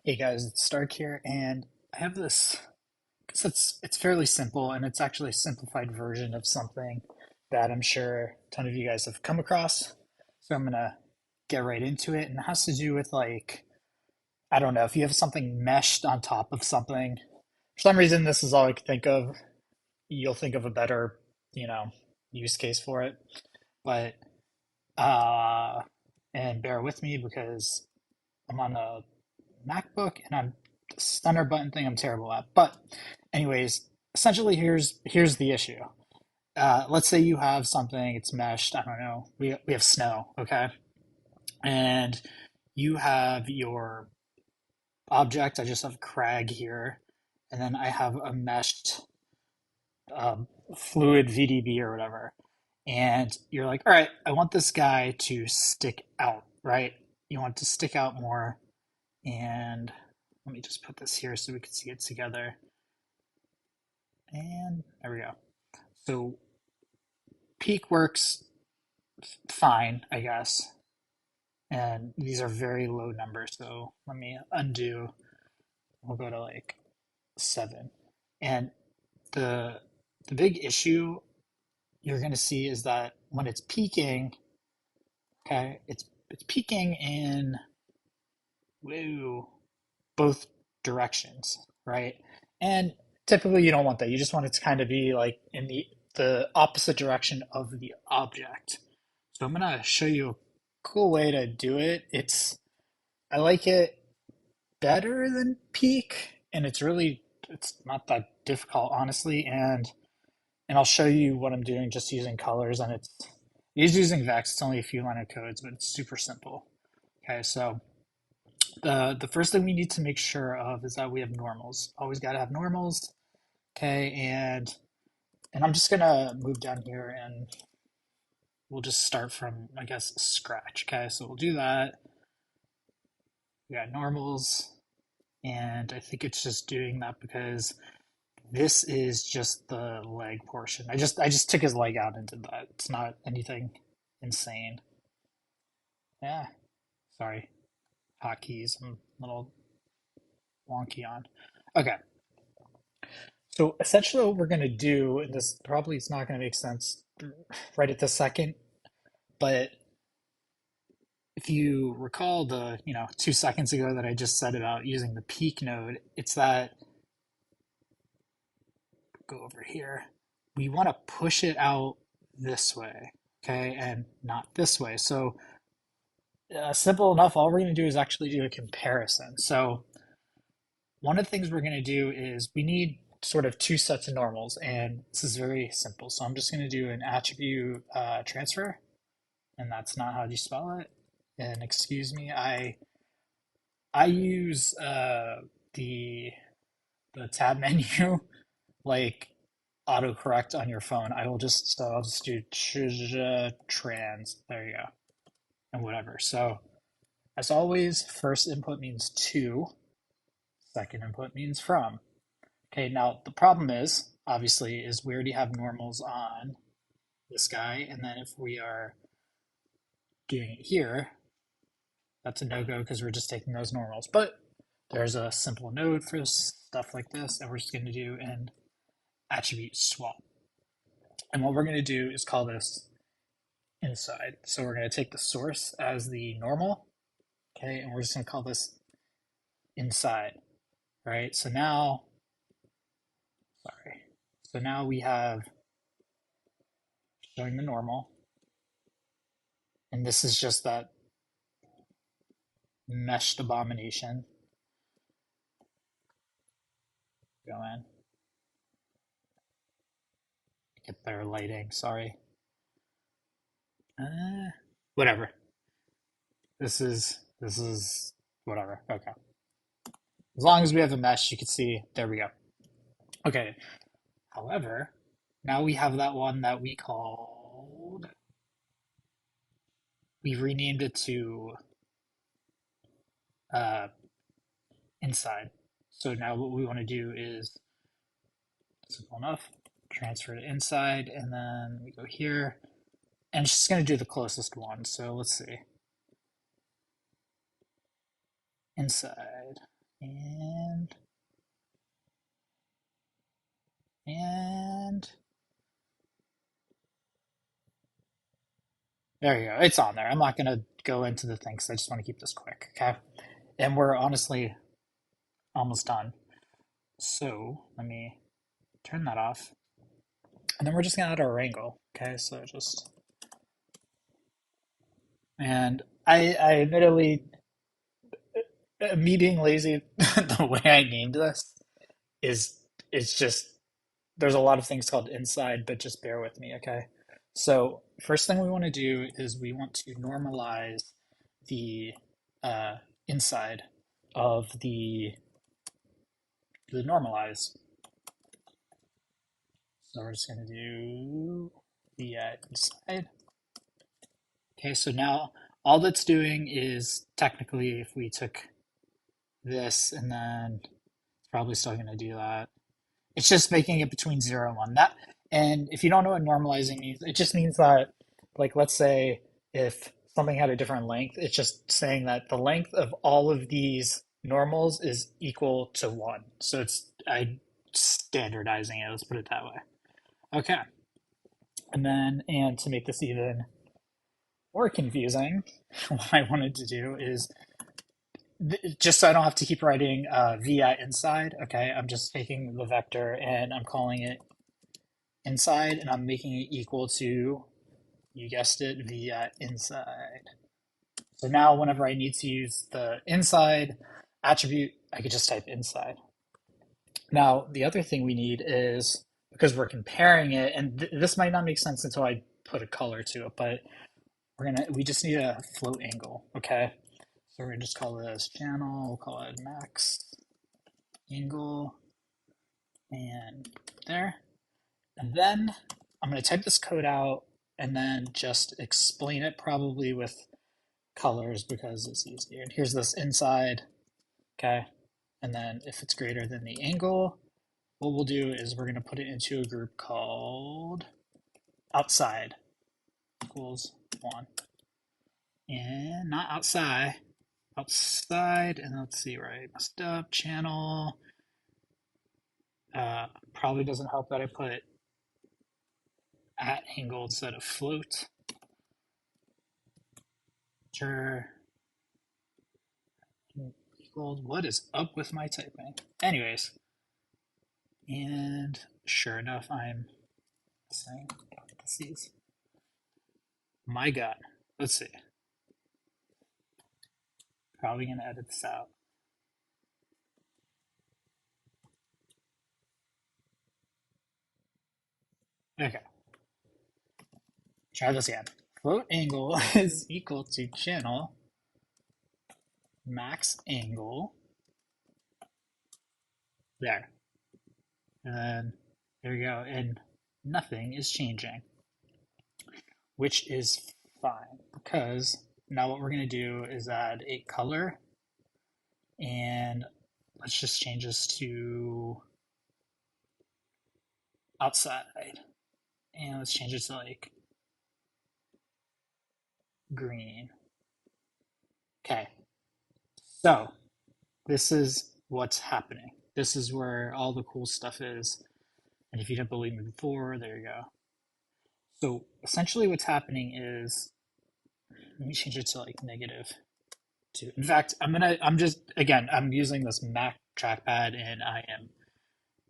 Hey guys, it's Stark here, and I have this. I guess it's fairly simple, and it's actually a simplified version of something that I'm sure a ton of you guys have come across. So I'm gonna get right into it, and it has to do with like I don't know if you have something meshed on top of something. For some reason, this is all I could think of. You'll think of a better, you know, use case for it, but uh, and bear with me because I'm on a MacBook, and I'm the center button thing I'm terrible at. But anyways, essentially here's the issue. Let's say you have something, it's meshed. I don't know. We have snow, okay, and you have your object. I just have crag here, and then I have a meshed fluid VDB or whatever. And you're like, all right, I want this guy to stick out, right? You want it to stick out more. And let me just put this here so we can see it together. And there we go. So peak works fine, I guess. And these are very low numbers. So let me undo. We'll go to like 7. And the the big issue you're going to see is that when it's peaking, okay, it's peaking in woo, both directions, right? And typically you don't want that. You just want it to kind of be like in the opposite direction of the object. So I'm gonna show you a cool way to do it. I like it better than peak, and it's not that difficult honestly. And I'll show you what I'm doing just using colors, and it's using Vex. It's only a few line of codes, but it's super simple. Okay, so the first thing we need to make sure of is that we have normals. Always got to have normals. Okay, and I'm just gonna move down here and we'll just start from I guess scratch. Okay, so we'll do that. We got normals, and I think it's just doing that because this is just the leg portion. I just took his leg out and did that. It's not anything insane. Yeah, sorry, hotkeys. I'm a little wonky on. Okay, so essentially what we're going to do, and this probably is not going to make sense right at this second, but if you recall the, 2 seconds ago that I just said about using the peak node, it's that, go over here, we want to push it out this way, okay, and not this way. So simple enough, all we're going to do is actually do a comparison. So one of the things we're going to do is we need sort of two sets of normals, and this is very simple. So I'm just going to do an attribute transfer, and that's not how you spell it. And excuse me, I use the the tab menu like autocorrect on your phone. I'll just do trans. There you go, and whatever. So as always, first input means to, second input means from. Okay, now the problem is, obviously, is we already have normals on this guy, and then if we are doing it here, that's a no-go because we're just taking those normals. But there's a simple node for stuff like this, and we're just going to do an attribute swap. And what we're going to do is call this inside. So we're going to take the source as the normal, okay, and we're just going to call this inside, right? So now, sorry, so now we have showing the normal, and this is just that meshed abomination. Go in, get better lighting. Sorry. Whatever. This is whatever. Okay. As long as we have a mesh, you can see. There we go. Okay. However, now we have that one that we called. We renamed it to uh, inside. So now what we want to do is simple enough. Transfer to inside, and then we go here, and it's just going to do the closest one. So let's see. Inside. There you go. It's on there. I'm not going to go into the things. I just want to keep this quick. Okay. And we're honestly almost done. So let me turn that off. And then we're just going to add our angle. Okay. So just, and I admittedly, me being lazy, the way I named this is, it's just, there's a lot of things called inside, but just bear with me. Okay. So first thing we want to do is we want to normalize the inside of the normalize. So we're just going to do the inside. Okay, so now all that's doing is technically if we took this and then it's probably still going to do that. It's just making it between 0 and 1. That, and if you don't know what normalizing means, it just means that, like, let's say if something had a different length, it's just saying that the length of all of these normals is equal to 1. So it's I standardizing it, let's put it that way. Okay. And then, and to make this even more confusing, what I wanted to do is just so I don't have to keep writing v at inside. Okay, I'm just taking the vector and I'm calling it inside, and I'm making it equal to, you guessed it, v at inside. So now whenever I need to use the inside attribute, I could just type inside. Now the other thing we need is, because we're comparing it, and this might not make sense until I put a color to it, but we just need a float angle. Okay, so we're gonna just call this channel, we'll call it max angle, and there. And then I'm going to type this code out and then just explain it probably with colors because it's easier. And here's this inside, okay? And then if it's greater than the angle, what we'll do is we're going to put it into a group called outside equals 1. And not outside, outside, and let's see, right, messed up, channel. Probably doesn't help that I put at angle instead of float. Sure. Equals, what is up with my typing? Anyways, and sure enough, I'm saying parentheses. My God, let's see. Probably gonna edit this out. Okay, try this again. Float angle is equal to channel max angle. There. And then there you go. And nothing is changing, which is fine because now what we're going to do is add a color, and let's just change this to outside, and let's change it to like green. Okay, so this is what's happening. This is where all the cool stuff is. And if you didn't believe me before, there you go. So essentially what's happening is, let me change it to like -2. In fact, I'm using this Mac trackpad and I am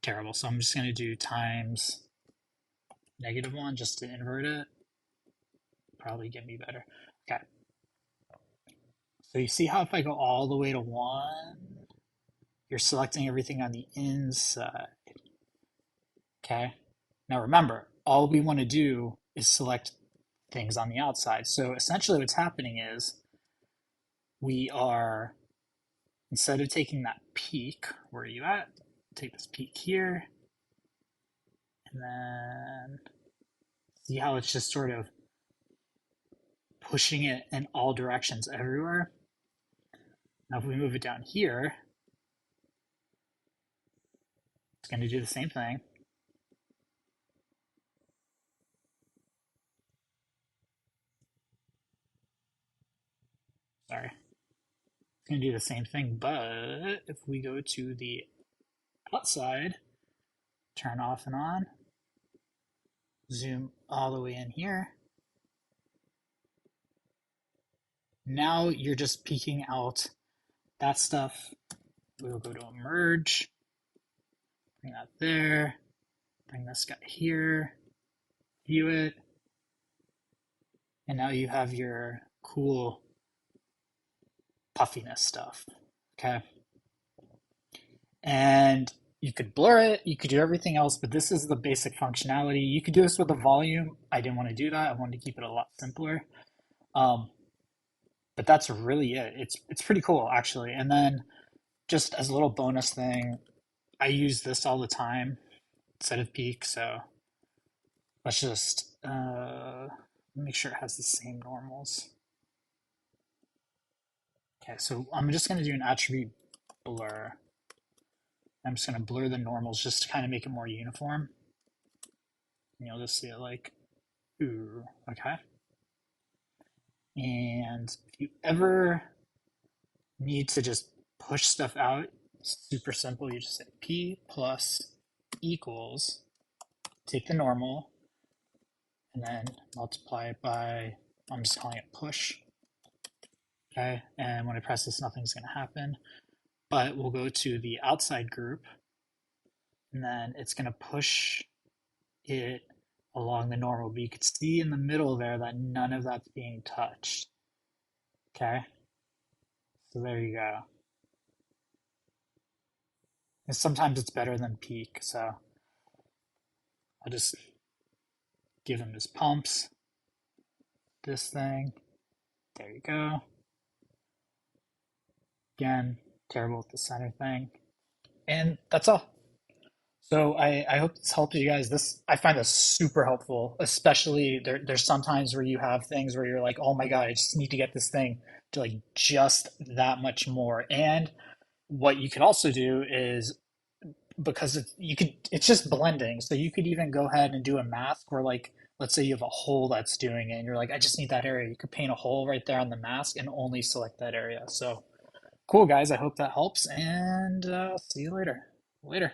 terrible. So I'm just gonna do times -1 just to invert it. Probably get me better. Okay. So you see how if I go all the way to 1, you're selecting everything on the inside. Okay. Now remember, all we want to do is select things on the outside. So essentially what's happening is we are, instead of taking that peak, where are you at? Take this peak here, and then see how it's just sort of pushing it in all directions everywhere. Now if we move it down here, it's going to do the same thing. Sorry. It's going to do the same thing, but if we go to the outside, turn off and on, zoom all the way in here, Now you're just peeking out that stuff. We'll go to a merge, bring that there, bring this guy here, view it, and now you have your cool puffiness stuff. Okay. And you could blur it, you could do everything else, but this is the basic functionality. You could do this with the volume. I didn't want to do that. I wanted to keep it a lot simpler. Um, but that's really it. It's pretty cool actually. And then just as a little bonus thing, I use this all the time instead of peak. So let's just make sure it has the same normals. Okay, so I'm just going to do an attribute blur. I'm just going to blur the normals just to kind of make it more uniform. And you'll just see it like, ooh, okay. And if you ever need to just push stuff out, super simple. You just say P plus equals, take the normal, and then multiply it by, I'm just calling it push. Okay, and when I press this, nothing's going to happen. But we'll go to the outside group, and then it's going to push it along the normal. But you can see in the middle there that none of that's being touched. Okay, so there you go. And sometimes it's better than peak, so I'll just give him his pumps. This thing. There you go. Again, terrible with the center thing. And that's all. So I hope this helps you guys. This I find this super helpful, especially there's sometimes where you have things where you're like, oh my God, I just need to get this thing to like just that much more. And what you can also do is because it's just blending. So you could even go ahead and do a mask where like let's say you have a hole that's doing it and you're like, I just need that area. You could paint a hole right there on the mask and only select that area. So cool guys, I hope that helps and see you later. Later.